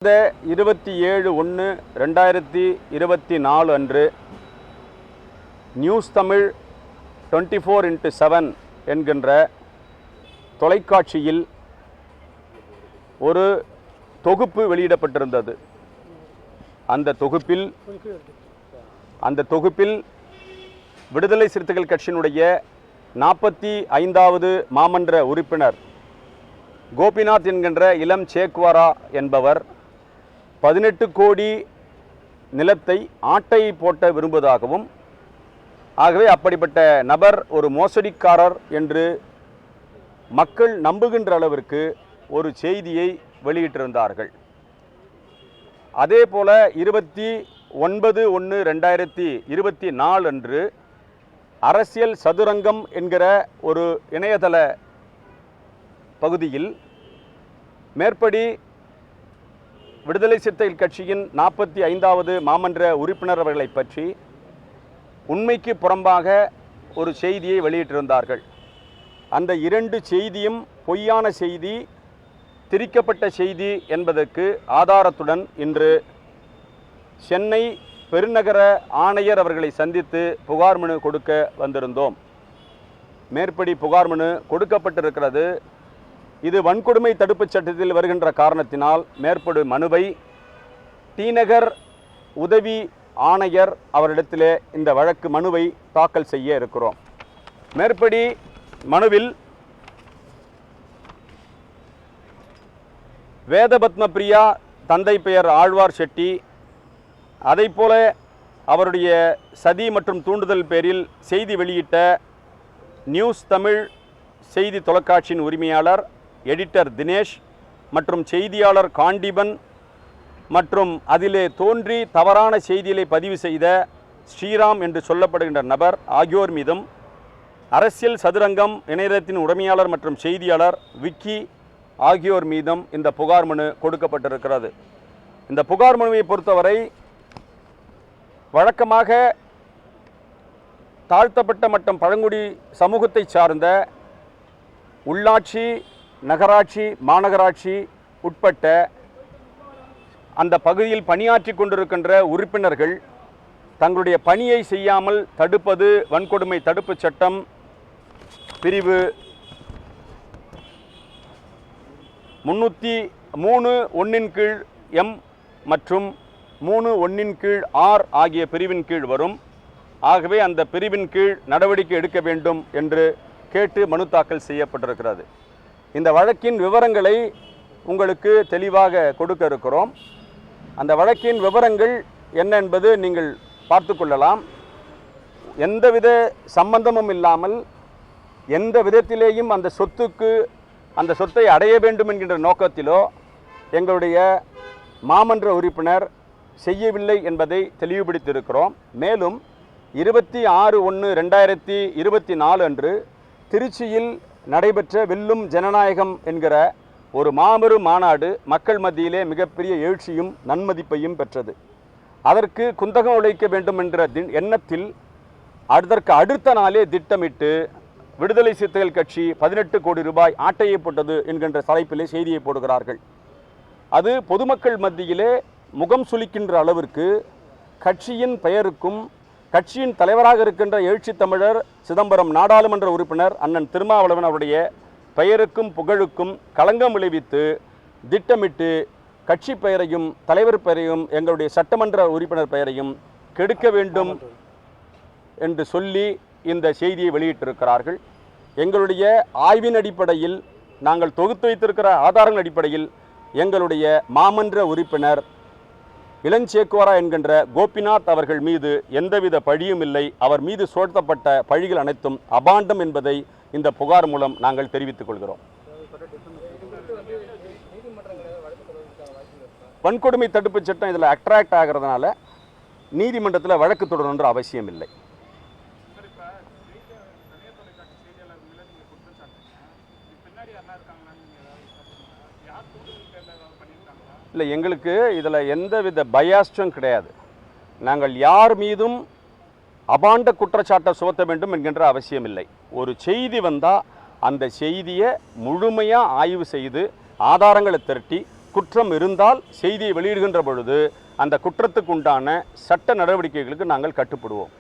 இந்த 27/1/2024 அன்று news Tamil 24x7 என்கின்ற தொலைக்காட்சியில் ஒரு தொகுப்பு வெளியிடப்பட்டிருந்தது. அந்த தொகுப்பில் விடுதலை சிறுத்தைகள் கட்சியினுடைய 45வது மாமன்ற உறுப்பினர் கோபிநாத் என்கின்ற இளம் சேக்வாரா என்பவர் 18 கோடி நிலத்தை ஆட்டை போட்ட விரும்புவதாகவும், ஆகவே அப்படிப்பட்ட நபர் ஒரு மோசடிக்காரர் என்று மக்கள் நம்புகின்ற அளவிற்கு ஒரு செய்தியை வெளியிட்டிருந்தார்கள். அதேபோல 29/1/2024 அன்று அரசியல் சதுரங்கம் என்கிற ஒரு இணையதள பகுதியில் மேற்படி விடுதலை சிறுத்தைகள் கட்சியின் 45வது மாமன்ற உறுப்பினர் அவர்களை பற்றி உண்மைக்கு புறம்பாக ஒரு செய்தியை வெளியிட்டிருந்தார்கள். அந்த 2 செய்தியும் பொய்யான செய்தி, திரிக்கப்பட்ட செய்தி என்பதற்கு ஆதாரத்துடன் இன்று சென்னை பெருநகர ஆணையர் அவர்களை சந்தித்து புகார் மனு கொடுக்க வந்திருந்தோம். மேற்படி புகார் மனு கொடுக்கப்பட்டிருக்கிறது. இது வன்கொடுமை தடுப்புச் சட்டத்தில் வருகின்ற காரணத்தினால் மேற்படு மனுவை டிநகர் உதவி ஆணையர் அவரிடத்திலே இந்த வழக்கு மனுவை தாக்கல் செய்ய இருக்கிறோம். மேற்படி மனுவில் வேதபத்ம பிரியா தந்தை பெயர் ஆழ்வார் செட்டி, அதைப்போல அவருடைய சதி மற்றும் தூண்டுதல் பேரில் செய்தி வெளியிட்ட நியூஸ் தமிழ் செய்தி தொலைக்காட்சியின் உரிமையாளர் எடிட்டர் தினேஷ் மற்றும் செய்தியாளர் காண்டிபன் மற்றும் அதிலே தோன்றி தவறான செய்திகளை பதிவு செய்த ஸ்ரீராம் என்று சொல்லப்படுகின்ற நபர் ஆகியோர் மீதும், அரசியல் சதுரங்கம் இணையதளத்தின் உரிமையாளர் மற்றும் செய்தியாளர் விக்கி ஆகியோர் மீதும் இந்த புகார் மனு கொடுக்கப்பட்டிருக்கிறது. இந்த புகார் மனுவை பொறுத்தவரை வழக்கமாக தாழ்த்தப்பட்ட மற்றும் பழங்குடி சமூகத்தை சார்ந்த உள்ளாட்சி, நகராட்சி, மாநகராட்சி உட்பட்ட அந்த பகுதியில் பணியாற்றி கொண்டிருக்கின்ற உறுப்பினர்கள் தங்களுடைய பணியை செய்யாமல் தடுப்பது வன்கொடுமை தடுப்புச் சட்டம் பிரிவு 303(1) M மற்றும் 3(1) R ஆகிய பிரிவின் கீழ் வரும். ஆகவே அந்த பிரிவின் கீழ் நடவடிக்கை எடுக்க வேண்டும் என்று கேட்டு மனு தாக்கல் செய்யப்பட்டிருக்கிறது. இந்த வழக்கின் விவரங்களை உங்களுக்கு தெளிவாக கொடுக்க இருக்கிறோம். அந்த வழக்கின் விவரங்கள் என்ன என்பது நீங்கள் பார்த்து கொள்ளலாம். எந்தவித சம்பந்தமும் இல்லாமல் எந்த விதத்திலேயும் அந்த சொத்தை அடைய வேண்டும் என்கின்ற நோக்கத்திலோ எங்களுடைய மாமன்ற உறுப்பினர் செய்யவில்லை என்பதை தெளிவுபடுத்தியிருக்கிறோம். மேலும் 26/1/2024 அன்று திருச்சியில் நடைபெற்ற வெல்லும் ஜனநாயகம் என்கிற ஒரு மாபெரும் மாநாடு மக்கள் மத்தியிலே மிகப்பெரிய எழுச்சியும் நன்மதிப்பையும் பெற்றது. அதற்கு குந்தகம் உழைக்க வேண்டும் என்ற எண்ணத்தில் அதற்கு அடுத்த நாளே திட்டமிட்டு விடுதலை சிறுத்தைகள் கட்சி 18 கோடி ரூபாய் ஆட்டையை போட்டது என்கின்ற தலைப்பிலே செய்தியை போடுகிறார்கள். அது பொதுமக்கள் மத்தியிலே முகம் சுளிக்கின்ற அளவிற்கு கட்சியின் பெயருக்கும் கட்சியின் தலைவராக இருக்கின்ற எழுச்சி தமிழர் சிதம்பரம் நாடாளுமன்ற உறுப்பினர் அண்ணன் திருமாவளவன் அவருடைய பெயருக்கும் புகழுக்கும் களங்கம் விளைவித்து திட்டமிட்டு கட்சி பெயரையும் தலைவர் பெயரையும் எங்களுடைய சட்டமன்ற உறுப்பினர் பெயரையும் கெடுக்க வேண்டும் என்று சொல்லி இந்த செய்தியை வெளியிட்டிருக்கிறார்கள். எங்களுடைய ஆய்வின் அடிப்படையில், நாங்கள் தொகுத்து வைத்திருக்கிற ஆதாரங்கள் அடிப்படையில் எங்களுடைய மாமன்ற உறுப்பினர் இளஞ்சேக்குவாரா என்கின்ற கோபிநாத் அவர்கள் மீது எந்தவித பழியும் இல்லை. அவர் மீது சுமத்தப்பட்ட பழிகள் அனைத்தும் அபாண்டம் என்பதை இந்த புகார் மூலம் நாங்கள் தெரிவித்துக் கொள்கிறோம். வன்கொடுமை தடுப்புச் சட்டம் இதில் அட்ராக்ட் ஆகிறதுனால நீதிமன்றத்தில் வழக்கு தொடரணுன்ற அவசியம் இல்லை. இல்லை, எங்களுக்கு இதில் எந்தவித பயாஸ்டும் கிடையாது. நாங்கள் யார் மீதும் அபாண்ட குற்றச்சாட்டை சுமத்த வேண்டும் என்கின்ற அவசியம் இல்லை. ஒரு செய்தி வந்தால் அந்த செய்தியை முழுமையாக ஆய்வு செய்து ஆதாரங்களை திரட்டி குற்றம் இருந்தால் செய்தியை வெளியிடுகின்ற பொழுது அந்த குற்றத்துக்கு உண்டான சட்ட நடவடிக்கைகளுக்கு நாங்கள் கட்டுப்படுவோம்.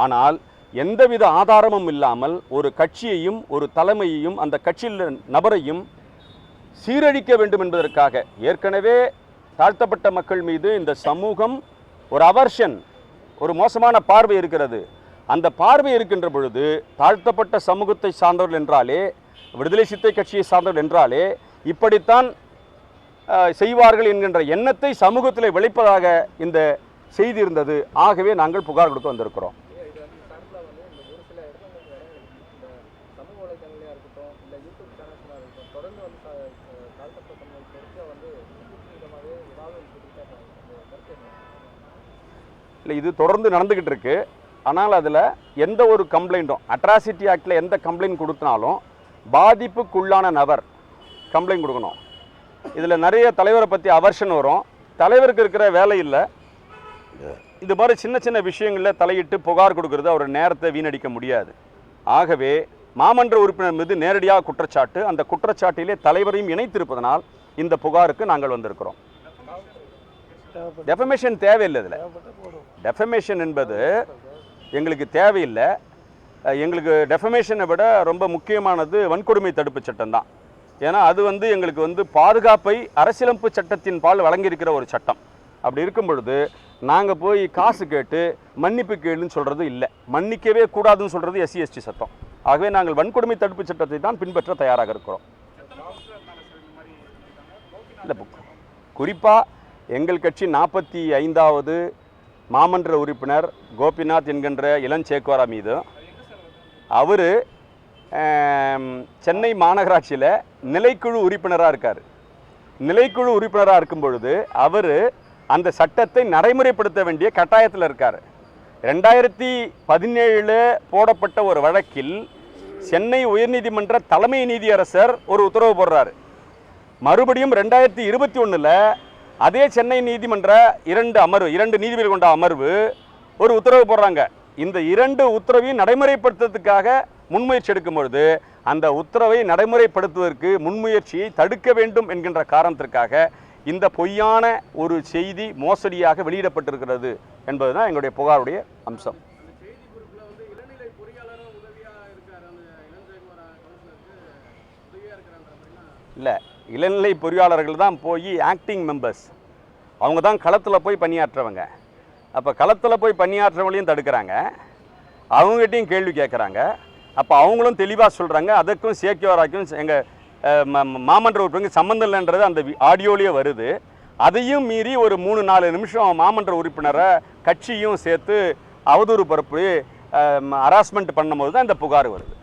ஆனால் எந்தவித ஆதாரமும் இல்லாமல் ஒரு கட்சியையும் ஒரு தலைமையையும் அந்த கட்சியில் நபரையும் சீரழிக்க வேண்டும் என்பதற்காக ஏற்கனவே தாழ்த்தப்பட்ட மக்கள் மீது இந்த சமூகம் ஒரு அவர்ஷன், ஒரு மோசமான பார்வை இருக்கிறது. அந்த பார்வை இருக்கின்ற பொழுது தாழ்த்தப்பட்ட சமூகத்தை சார்ந்தவர்கள் என்றாலே, விடுதலை சிறுத்தை கட்சியை சார்ந்தவர்கள் என்றாலே இப்படித்தான் செய்வார்கள் என்கின்ற எண்ணத்தை சமூகத்தில் விளைப்பதாக இந்த செய்தி இருந்தது. ஆகவே நாங்கள் புகார் கொடுக்க வந்திருக்கிறோம். இல்லை, இது தொடர்ந்து நடந்துக்கிட்டு இருக்கு. ஆனால் அதில் எந்த ஒரு கம்ப்ளைண்ட்டும், அட்ராசிட்டி ஆக்டில் எந்த கம்ப்ளைண்ட் கொடுத்தனாலும் பாதிப்புக்குள்ளான நபர் கம்ப்ளைண்ட் கொடுக்கணும். இதில் நிறைய தலைவரை பற்றி அவர்ஷன் வரும். தலைவருக்கு இருக்கிற வேலை இல்லை, இது மாதிரி சின்ன சின்ன விஷயங்களில் தலையிட்டு புகார் கொடுக்கறது அவர் நேரத்தை வீணடிக்க முடியாது. ஆகவே மாமன்ற உறுப்பினர் மீது நேரடியாக குற்றச்சாட்டு, அந்த குற்றச்சாட்டிலே தலைவரையும் இணைத்திருப்பதனால் இந்த புகாருக்கு நாங்கள் வந்திருக்கிறோம். டெஃபமேஷன் தேவையில்லை. இதில் டெஃபமேஷன் என்பது எங்களுக்கு தேவையில்லை. எங்களுக்கு டெஃபமேஷனை விட ரொம்ப முக்கியமானது வன்கொடுமை தடுப்பு சட்டம் தான். ஏன்னா அது எங்களுக்கு பாதுகாப்பை அரசியலமைப்பு சட்டத்தின் பால் வழங்கியிருக்கிற ஒரு சட்டம். அப்படி இருக்கும் பொழுது நாங்கள் போய் காசு கேட்டு மன்னிப்பு கேளுன்னு சொல்கிறது இல்லை, மன்னிக்கவே கூடாதுன்னு சொல்கிறது SC/ST சட்டம். ஆகவே நாங்கள் வன்கொடுமை தடுப்பு சட்டத்தை தான் பின்பற்ற தயாராக இருக்கிறோம். இல்லை, குறிப்பாக எங்கள் கட்சி 45வது மாமன்ற உறுப்பினர் கோபிநாத் என்கின்ற இளஞ்சேக்குவாரா மீது அவர் சென்னை மாநகராட்சியில் நிலைக்குழு உறுப்பினராக இருக்கார். நிலைக்குழு உறுப்பினராக இருக்கும் பொழுது அவர் அந்த சட்டத்தை நடைமுறைப்படுத்த வேண்டிய கட்டாயத்தில் இருக்கார். 2017 போடப்பட்ட ஒரு வழக்கில் சென்னை உயர்நீதிமன்ற தலைமை நீதியரசர் ஒரு உத்தரவு போடுறார். மறுபடியும் 2021 அதே சென்னை நீதிமன்ற 2 நீதிபதிகள் கொண்ட அமர்வு ஒரு உத்தரவு போடுறாங்க. இந்த 2 உத்தரவையும் நடைமுறைப்படுத்துறதுக்காக முன்முயற்சி எடுக்கும் பொழுது அந்த உத்தரவை நடைமுறைப்படுத்துவதற்கு முன்முயற்சியை தடுக்க வேண்டும் என்கின்ற காரணத்திற்காக இந்த பொய்யான ஒரு செய்தி மோசடியாக வெளியிடப்பட்டிருக்கிறது என்பதுதான் எங்களுடைய புகாருடைய அம்சம். இல்லை, இளநிலை பொறியாளர்கள் தான் போய் ஆக்டிங் மெம்பர்ஸ், அவங்க தான் களத்தில் போய் பணியாற்றுறவங்க. அப்போ களத்தில் போய் பணியாற்றுறவங்களையும் தடுக்கிறாங்க, அவங்ககிட்டையும் கேள்வி கேட்குறாங்க. அப்போ அவங்களும் தெளிவாக சொல்கிறாங்க, அதுக்கும் சேக்கியோராக்கும் எங்கள் மாமன்ற உறுப்பினருக்கு சம்மந்தம் இல்லைன்றது அந்த ஆடியோலேயே வருது. அதையும் மீறி ஒரு 3-4 நிமிஷம் மாமன்ற உறுப்பினரை கட்சியும் சேர்த்து அவதூறு பரப்பு ஹராஸ்மெண்ட் பண்ணும்போது தான் இந்த புகார் வருது.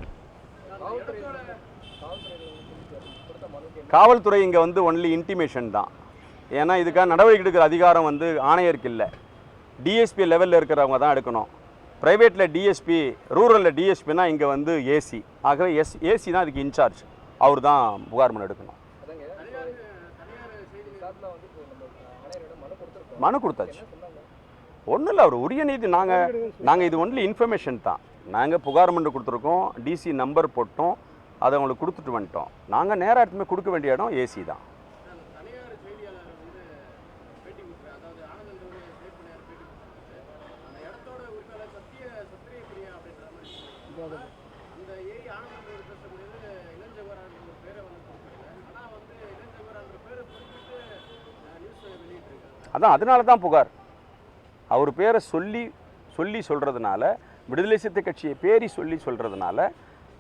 காவல்துறை இங்கே ஒன்லி இன்டிமேஷன் தான். ஏன்னா இதுக்காக நடவடிக்கை எடுக்கிற அதிகாரம் ஆணையருக்கு இல்லை, டிஎஸ்பி லெவலில் இருக்கிறவங்க தான் எடுக்கணும். ப்ரைவேட்டில் டிஎஸ்பி, ரூரலில் டிஎஸ்பினா இங்கே ஏசி. ஆகவே ஏசி தான் இதுக்கு இன்சார்ஜ், அவர் தான் புகார் மனு எடுக்கணும். மனு கொடுத்தாச்சு, ஒன்றும் இல்லை. அவர் உரிய நீதி, நாங்கள் இது ஒன்லி இன்ஃபர்மேஷன் தான். நாங்கள் புகார் மனு கொடுத்துருக்கோம், டிசி நம்பர் போட்டோம், அதை அவங்களுக்கு கொடுத்துட்டு வந்துட்டோம். நாங்கள் நேராக எடுத்துமே கொடுக்க வேண்டிய இடம் ஏசி தான். அதான் அதனால தான் புகார். அவர் பேரை சொல்லி சொல்கிறதுனால, விடுதலை சிறுத்தை கட்சியை பேரி சொல்கிறதுனால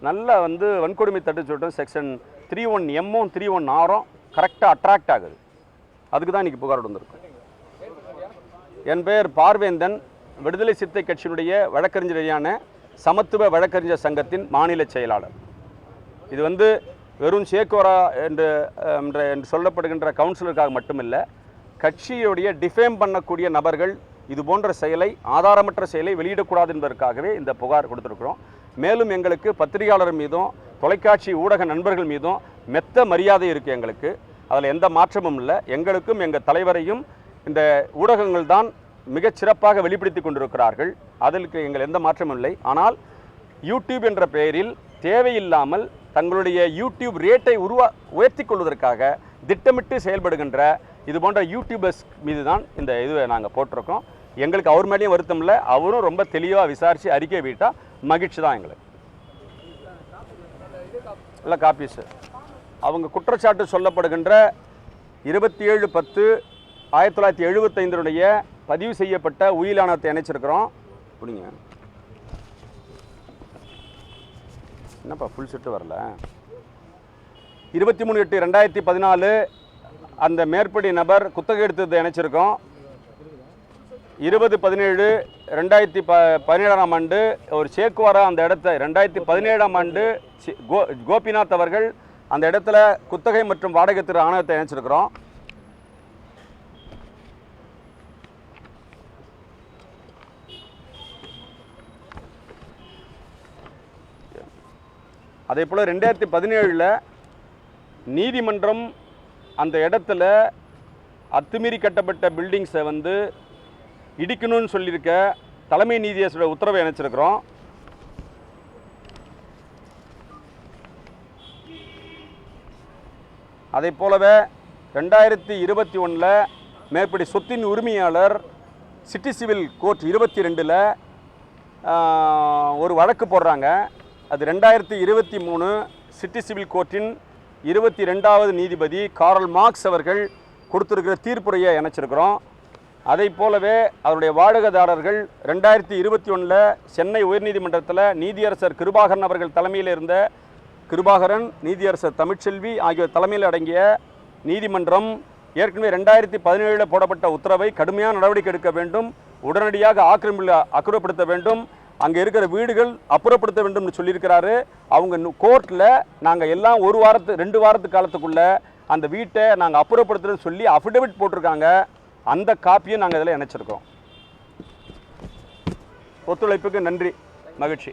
நல்லா வன்கொடுமை தடுப்பு சட்டம் செக்ஷன் 31M 31R கரெக்டாக அட்ராக்ட் ஆகுது. அதுக்கு தான் இன்றைக்கி புகார் வந்திருக்கும். என் பெயர் பார்வேந்தன், விடுதலை சிறுத்தை கட்சியினுடைய வழக்கறிஞரான சமத்துவ வழக்கறிஞர் சங்கத்தின் மாநில செயலாளர். இது வெறும் சேக்கோரா என்று சொல்லப்படுகின்ற கவுன்சிலருக்காக மட்டுமில்லை, கட்சியுடைய டிஃபேம் பண்ணக்கூடிய நபர்கள் இது போன்ற செயலை, ஆதாரமற்ற செயலை வெளியிடக்கூடாது என்பதற்காகவே இந்த புகார் கொடுத்துருக்குறோம். மேலும் எங்களுக்கு பத்திரிகையாளர் மீதும் தொலைக்காட்சி ஊடக நண்பர்கள் மீதும் மெத்த மரியாதை இருக்குது எங்களுக்கு. அதில் எந்த மாற்றமும் இல்லை. எங்களுக்கும் எங்கள் தலைவரையும் இந்த ஊடகங்கள் தான் மிகச் சிறப்பாக வெளிப்படுத்தி கொண்டிருக்கிறார்கள். அதற்கு எங்கள் எந்த மாற்றமும் இல்லை. ஆனால் யூடியூப் என்ற பெயரில் தேவையில்லாமல் தங்களுடைய யூடியூப் ரேட்டை உயர்த்தி கொள்வதற்காக திட்டமிட்டு செயல்படுகின்ற இது போன்ற யூடியூபர்ஸ் மீது தான் இந்த இதுவை நாங்கள் போட்டிருக்கோம். எங்களுக்கு அவர் மேலேயும் வருத்தம் இல்லை, அவரும் ரொம்ப தெளிவாக விசாரித்து அறிக்கை விட்டால் மகிழ்ச்சி தான் எங்களுக்கு. இல்லை காப்பீஸு அவங்க குற்றச்சாட்டு சொல்லப்படுகின்ற 27/10/1975 பதிவு செய்யப்பட்ட உயிலானத்தை இணைச்சிருக்கிறோம். புரியுங்க, என்னப்பா ஃபுல் செட்டு வரல. 23/8/2014 அந்த மேற்படி நபர் குத்தகை எடுத்ததை இணைச்சிருக்கோம். 20/17/2017 ஆண்டு ஒரு சேக்குவாரா அந்த இடத்த 2017 ஆண்டு கோபிநாத் அவர்கள் அந்த இடத்துல குத்தகை மற்றும் வாடகை திரு ஆணையத்தை இணைச்சிருக்கிறோம். அதே போல் 2017 நீதிமன்றம் அந்த இடத்துல அத்துமீறி கட்டப்பட்ட பில்டிங்ஸை வந்து இடிக்கணும்னு சொல்லியிருக்க தலைமை நீதியரசோட உத்தரவை இணைச்சிருக்கிறோம். அதே போலவே 2021 மேற்படி சொத்தின் உரிமையாளர் சிட்டி சிவில் கோர்ட் 22 ஒரு வழக்கு போடுறாங்க. அது 2023 சிட்டி சிவில் கோர்ட்டின் 22வது நீதிபதி கார்ல் மார்க்ஸ் அவர்கள் கொடுத்துருக்கிற தீர்ப்புரையை இணைச்சிருக்கிறோம். அதை போலவே அவருடைய வாடகைதாரர்கள் 2021 சென்னை உயர்நீதிமன்றத்தில் நீதியரசர் கிருபாகரன் அவர்கள் தலைமையில் இருந்த கிருபாகரன், நீதியரசர் தமிழ்ச்செல்வி ஆகியோர் தலைமையில் அடங்கிய நீதிமன்றம் ஏற்கனவே 2017 போடப்பட்ட உத்தரவை கடுமையான நடவடிக்கை எடுக்க வேண்டும், உடனடியாக அப்புறப்படுத்த வேண்டும், அங்கே இருக்கிற வீடுகள் அப்புறப்படுத்த வேண்டும்னு சொல்லியிருக்கிறாரு. அவங்க கோர்ட்டில் நாங்கள் எல்லாம் 2 வாரத்து காலத்துக்குள்ளே அந்த வீட்டை நாங்கள் அப்புறப்படுத்துறோன்னு சொல்லி அஃபிடவிட் போட்டிருக்காங்க. அந்த காப்பியும் நாங்கள் இதில் இணைச்சிருக்கோம். ஒத்துழைப்புக்கு நன்றி, மகிழ்ச்சி.